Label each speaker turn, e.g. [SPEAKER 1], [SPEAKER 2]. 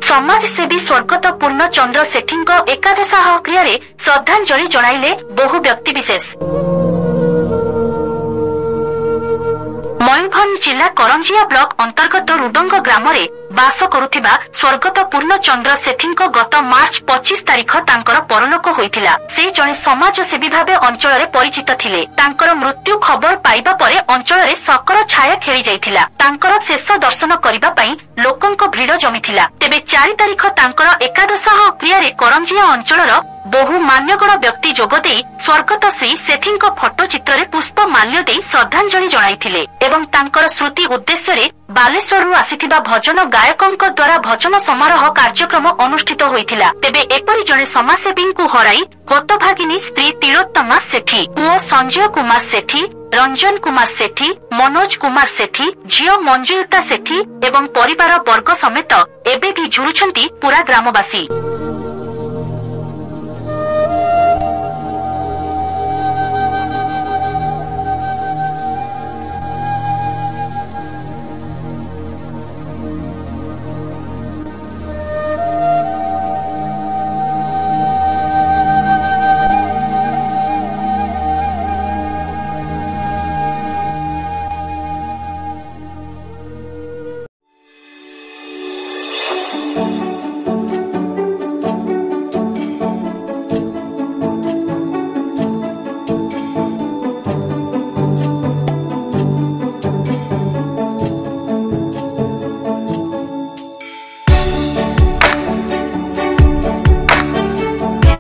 [SPEAKER 1] समाजसेवी स्वर्गत पूर्णचंद्र सेठी एकादशाह क्रिया श्रद्धांजलि जणाइले बहु व्यक्तिविशेष। मयूरभंज जिला करंजिया ब्लॉक अंतर्गत रुडंग ग्राम रे बास करुथिबा स्वर्गत पूर्णचंद्र सेठी गत मार्च 25 तारिख तांकर परलोक होइथिला। से जणे समाजसेवी भाबे अंचल रे परिचित थिले। तांकर मृत्यु खबर पाइबा परे अंचल रे शोकर छाया खेली जाइथिला। तांकर शेष दर्शन करिबा पई लोकंक भीड़ जमिथिला। तेबे 4 तारिख तांकर एकादशाह क्रिया रे करंजिया अंचलर बहु मान्यगण व्यक्ति जोगदे स्वर्गत श्री सेठी फोटो चित्र रे पुष्प माल्य दे श्रद्धांजलि जणाइथिले एवं तांकर स्मृति उद्देश्य रे बालेश्वरु आसिथिबा भजन गायकंक द्वारा भजन समारोह कार्यक्रम अनुष्ठित होइथिला। तेबे एपरि जणे समाजसेवींकु हराई गतभागिनी स्त्री तिलोत्तमा सेठी, पुओ संजय कुमार सेठी, रंजन कुमार सेठी, मनोज कुमार सेठी, झियो मंजुलता सेठी एवं परिवार वर्ग समेत एबे भी झुरुछंती पूरा ग्रामवासी।